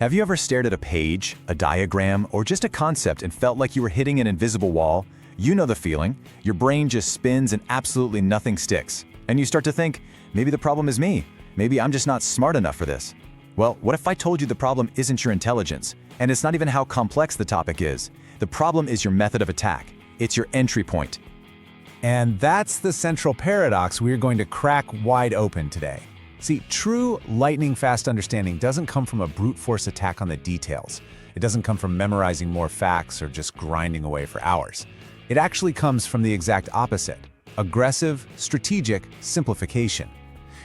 Have you ever stared at a page, a diagram, or just a concept and felt like you were hitting an invisible wall? You know the feeling. Your brain just spins and absolutely nothing sticks. And you start to think, maybe the problem is me. Maybe I'm just not smart enough for this. Well, what if I told you the problem isn't your intelligence? And it's not even how complex the topic is. The problem is your method of attack. It's your entry point. And that's the central paradox we're going to crack wide open today. See, true lightning-fast understanding doesn't come from a brute force attack on the details. It doesn't come from memorizing more facts or just grinding away for hours. It actually comes from the exact opposite: aggressive, strategic simplification.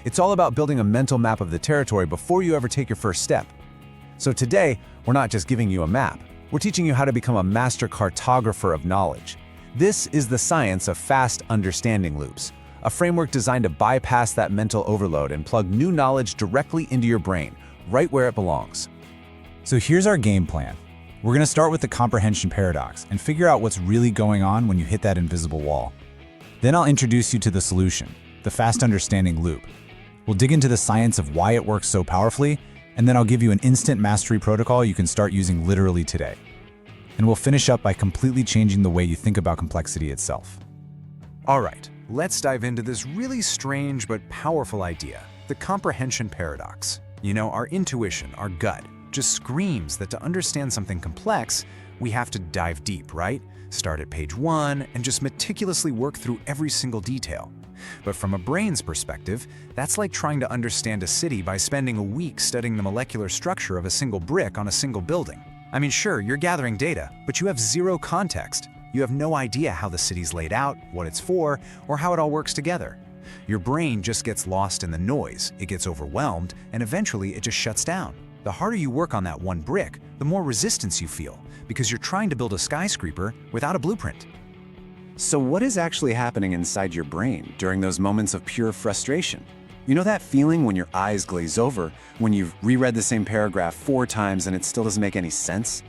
It's all about building a mental map of the territory before you ever take your first step. So today, we're not just giving you a map. We're teaching you how to become a master cartographer of knowledge. This is the science of fast understanding loops, a framework designed to bypass that mental overload and plug new knowledge directly into your brain, right where it belongs. So here's our game plan. We're going to start with the comprehension paradox and figure out what's really going on when you hit that invisible wall. Then I'll introduce you to the solution, the fast understanding loop. We'll dig into the science of why it works so powerfully, and then I'll give you an instant mastery protocol you can start using literally today. And we'll finish up by completely changing the way you think about complexity itself. All right, let's dive into this really strange but powerful idea, the comprehension paradox. You know, our intuition, our gut, just screams that to understand something complex, we have to dive deep, right? Start at page 1 and just meticulously work through every single detail. But from a brain's perspective, that's like trying to understand a city by spending a week studying the molecular structure of a single brick on a single building. I mean, sure, you're gathering data, but you have zero context. You have no idea how the city's laid out, what it's for, or how it all works together. Your brain just gets lost in the noise, it gets overwhelmed, and eventually it just shuts down. The harder you work on that one brick, the more resistance you feel, because you're trying to build a skyscraper without a blueprint. So what is actually happening inside your brain during those moments of pure frustration? You know that feeling when your eyes glaze over, when you've reread the same paragraph 4 times and it still doesn't make any sense?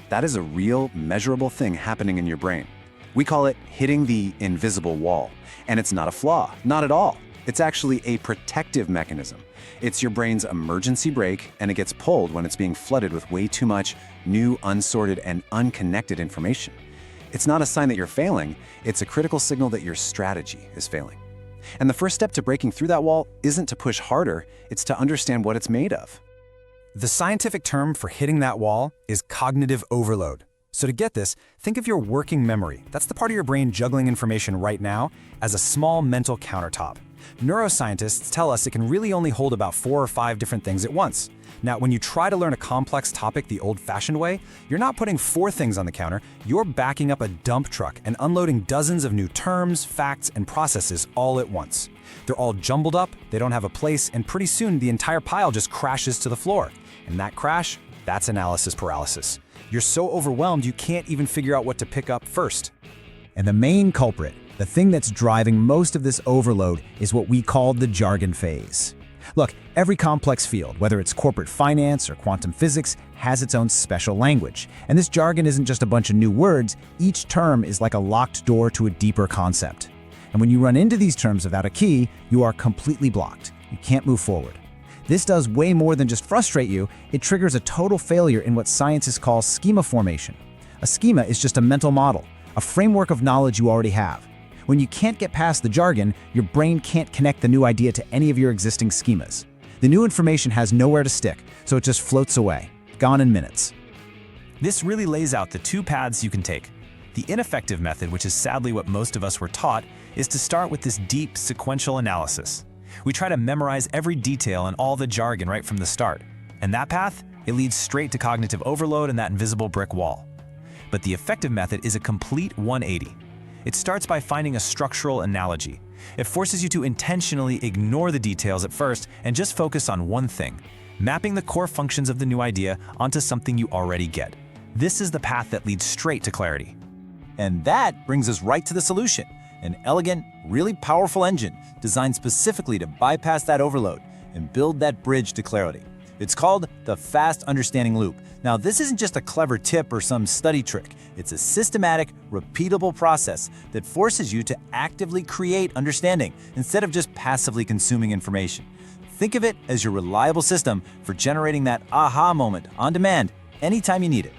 That is a real, measurable thing happening in your brain. We call it hitting the invisible wall. And it's not a flaw, not at all. It's actually a protective mechanism. It's your brain's emergency brake, and it gets pulled when it's being flooded with way too much new, unsorted, and unconnected information. It's not a sign that you're failing, it's a critical signal that your strategy is failing. And the first step to breaking through that wall isn't to push harder, it's to understand what it's made of. The scientific term for hitting that wall is cognitive overload. So to get this, think of your working memory, that's the part of your brain juggling information right now, as a small mental countertop. Neuroscientists tell us it can really only hold about 4 or 5 different things at once. Now, when you try to learn a complex topic the old-fashioned way, you're not putting 4 things on the counter, you're backing up a dump truck and unloading dozens of new terms, facts, and processes all at once. They're all jumbled up, they don't have a place, and pretty soon the entire pile just crashes to the floor. And that crash, that's analysis paralysis. You're so overwhelmed you can't even figure out what to pick up first. And the main culprit, the thing that's driving most of this overload, is what we call the jargon phase. Look, every complex field, whether it's corporate finance or quantum physics, has its own special language. And this jargon isn't just a bunch of new words, each term is like a locked door to a deeper concept. And when you run into these terms without a key, you are completely blocked. You can't move forward. This does way more than just frustrate you, it triggers a total failure in what scientists call schema formation. A schema is just a mental model, a framework of knowledge you already have. When you can't get past the jargon, your brain can't connect the new idea to any of your existing schemas. The new information has nowhere to stick, so it just floats away, gone in minutes. This really lays out the 2 paths you can take. The ineffective method, which is sadly what most of us were taught, is to start with this deep sequential analysis. We try to memorize every detail and all the jargon right from the start. And that path, it leads straight to cognitive overload and that invisible brick wall. But the effective method is a complete 180. It starts by finding a structural analogy. It forces you to intentionally ignore the details at first and just focus on one thing, mapping the core functions of the new idea onto something you already get. This is the path that leads straight to clarity. And that brings us right to the solution, an elegant, really powerful engine designed specifically to bypass that overload and build that bridge to clarity. It's called the fast understanding loop. Now, this isn't just a clever tip or some study trick. It's a systematic, repeatable process that forces you to actively create understanding instead of just passively consuming information. Think of it as your reliable system for generating that aha moment on demand anytime you need it.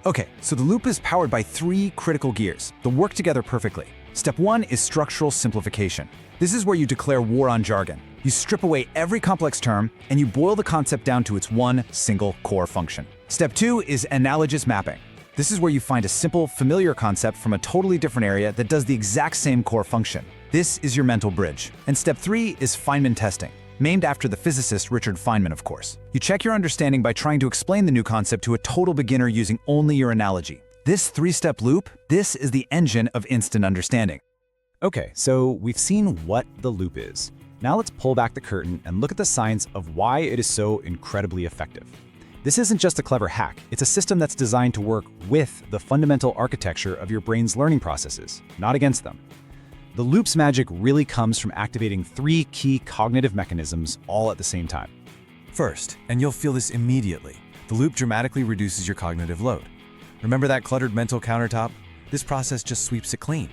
Okay, so the loop is powered by 3 critical gears that work together perfectly. Step 1 is structural simplification. This is where you declare war on jargon. You strip away every complex term, and you boil the concept down to its one single core function. Step 2 is analogous mapping. This is where you find a simple, familiar concept from a totally different area that does the exact same core function. This is your mental bridge. And step 3 is Feynman testing, named after the physicist Richard Feynman, of course. You check your understanding by trying to explain the new concept to a total beginner using only your analogy. This 3-step loop, this is the engine of instant understanding. Okay, so we've seen what the loop is. Now let's pull back the curtain and look at the science of why it is so incredibly effective. This isn't just a clever hack, it's a system that's designed to work with the fundamental architecture of your brain's learning processes, not against them. The loop's magic really comes from activating 3 key cognitive mechanisms all at the same time. First, and you'll feel this immediately, the loop dramatically reduces your cognitive load. Remember that cluttered mental countertop? This process just sweeps it clean.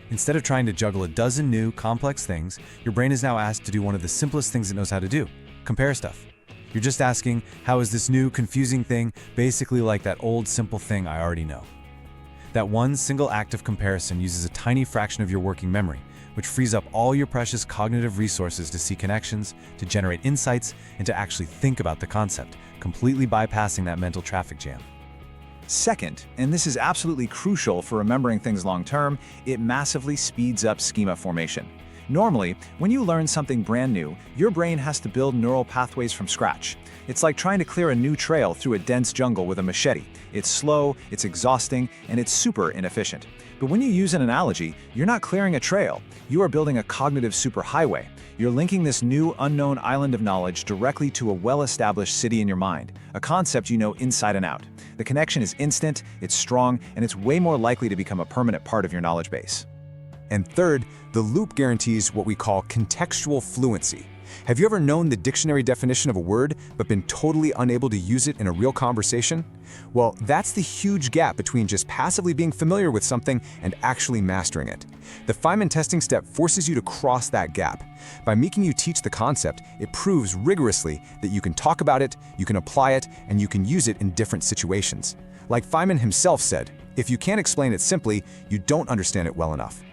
Instead of trying to juggle a dozen new, complex things, your brain is now asked to do one of the simplest things it knows how to do: compare stuff. You're just asking, how is this new, confusing thing basically like that old, simple thing I already know? That one single act of comparison uses a tiny fraction of your working memory, which frees up all your precious cognitive resources to see connections, to generate insights, and to actually think about the concept, completely bypassing that mental traffic jam. Second, and this is absolutely crucial for remembering things long-term, it massively speeds up schema formation. Normally, when you learn something brand new, your brain has to build neural pathways from scratch. It's like trying to clear a new trail through a dense jungle with a machete. It's slow, it's exhausting, and it's super inefficient. But when you use an analogy, you're not clearing a trail. You are building a cognitive superhighway. You're linking this new, unknown island of knowledge directly to a well-established city in your mind, a concept you know inside and out. The connection is instant, it's strong, and it's way more likely to become a permanent part of your knowledge base. And third, the loop guarantees what we call contextual fluency. Have you ever known the dictionary definition of a word but been totally unable to use it in a real conversation? Well, that's the huge gap between just passively being familiar with something and actually mastering it. The Feynman testing step forces you to cross that gap. By making you teach the concept, it proves rigorously that you can talk about it, you can apply it, and you can use it in different situations. Like Feynman himself said, if you can't explain it simply, you don't understand it well enough.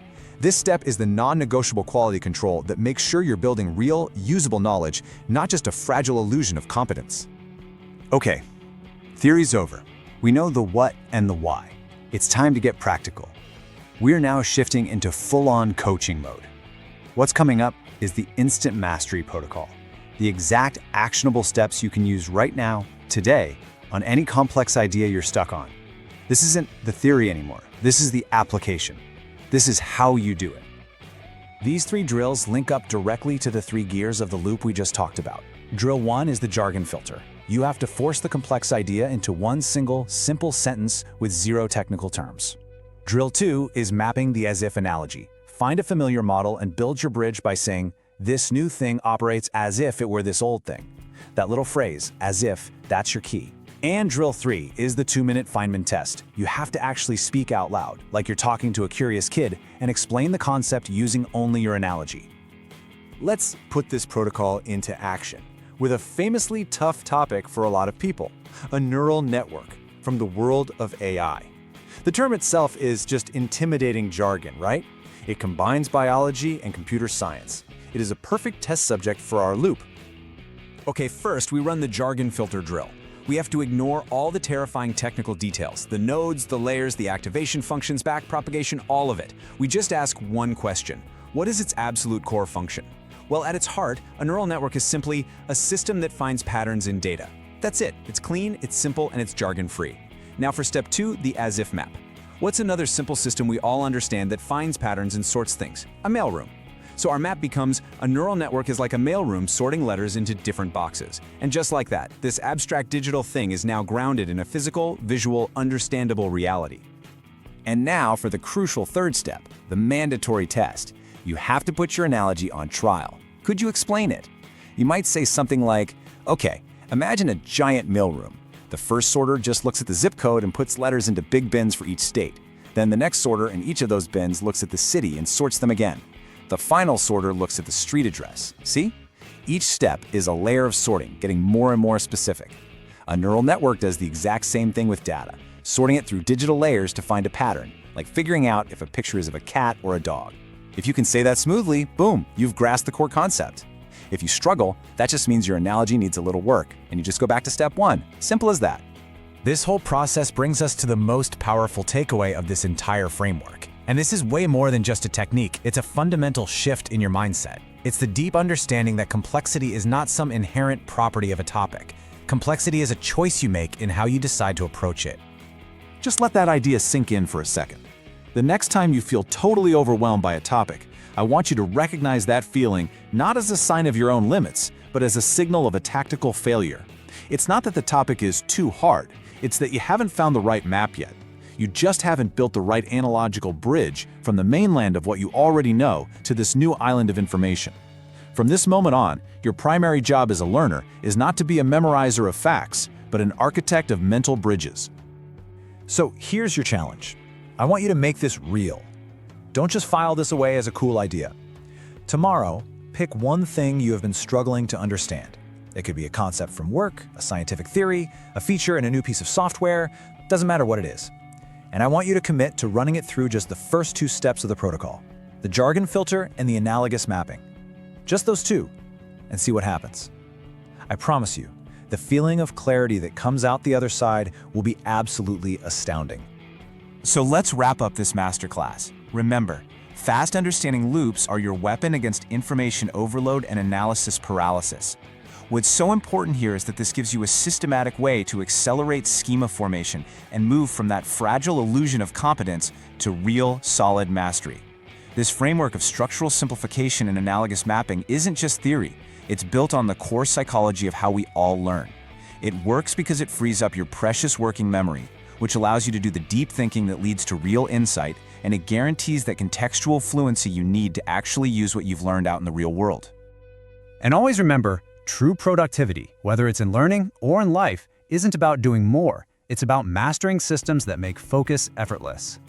This step is the non-negotiable quality control that makes sure you're building real, usable knowledge, not just a fragile illusion of competence. Okay, theory's over. We know the what and the why. It's time to get practical. We're now shifting into full-on coaching mode. What's coming up is the Instant Mastery Protocol, the exact actionable steps you can use right now, today, on any complex idea you're stuck on. This isn't the theory anymore. This is the application. This is how you do it. These 3 drills link up directly to the 3 gears of the loop we just talked about. Drill 1 is the jargon filter. You have to force the complex idea into one single, simple sentence with 0 technical terms. Drill 2 is mapping the as-if analogy. Find a familiar model and build your bridge by saying, this new thing operates as if it were this old thing. That little phrase, as if, that's your key. And drill 3 is the 2-minute Feynman test. You have to actually speak out loud, like you're talking to a curious kid, and explain the concept using only your analogy. Let's put this protocol into action with a famously tough topic for a lot of people, a neural network from the world of AI. The term itself is just intimidating jargon, right? It combines biology and computer science. It is a perfect test subject for our loop. Okay, first we run the jargon filter drill. We have to ignore all the terrifying technical details, the nodes, the layers, the activation functions, backpropagation, all of it. We just ask one question. What is its absolute core function? Well, at its heart, a neural network is simply a system that finds patterns in data. That's it. It's clean, it's simple, and it's jargon-free. Now for step 2, the as-if map. What's another simple system we all understand that finds patterns and sorts things? A mailroom. So our map becomes a neural network is like a mailroom sorting letters into different boxes. And just like that, this abstract digital thing is now grounded in a physical, visual, understandable reality. And now for the crucial 3rd step, the mandatory test. You have to put your analogy on trial. Could you explain it? You might say something like, okay, imagine a giant mailroom. The first sorter just looks at the zip code and puts letters into big bins for each state. Then the next sorter in each of those bins looks at the city and sorts them again. The final sorter looks at the street address. See? Each step is a layer of sorting, getting more and more specific. A neural network does the exact same thing with data, sorting it through digital layers to find a pattern, like figuring out if a picture is of a cat or a dog. If you can say that smoothly, boom, you've grasped the core concept. If you struggle, that just means your analogy needs a little work, and you just go back to step one. Simple as that. This whole process brings us to the most powerful takeaway of this entire framework. And this is way more than just a technique, it's a fundamental shift in your mindset. It's the deep understanding that complexity is not some inherent property of a topic. Complexity is a choice you make in how you decide to approach it. Just let that idea sink in for a second. The next time you feel totally overwhelmed by a topic, I want you to recognize that feeling not as a sign of your own limits, but as a signal of a tactical failure. It's not that the topic is too hard, it's that you haven't found the right map yet. You just haven't built the right analogical bridge from the mainland of what you already know to this new island of information. From this moment on, your primary job as a learner is not to be a memorizer of facts, but an architect of mental bridges. So here's your challenge. I want you to make this real. Don't just file this away as a cool idea. Tomorrow, pick one thing you have been struggling to understand. It could be a concept from work, a scientific theory, a feature in a new piece of software, doesn't matter what it is. And I want you to commit to running it through just the first two steps of the protocol, the jargon filter and the analogous mapping. Just those two, and see what happens. I promise you, the feeling of clarity that comes out the other side will be absolutely astounding. So let's wrap up this masterclass. Remember, fast understanding loops are your weapon against information overload and analysis paralysis. What's so important here is that this gives you a systematic way to accelerate schema formation and move from that fragile illusion of competence to real, solid mastery. This framework of structural simplification and analogous mapping isn't just theory, it's built on the core psychology of how we all learn. It works because it frees up your precious working memory, which allows you to do the deep thinking that leads to real insight, and it guarantees that contextual fluency you need to actually use what you've learned out in the real world. And always remember, true productivity, whether it's in learning or in life, isn't about doing more. It's about mastering systems that make focus effortless.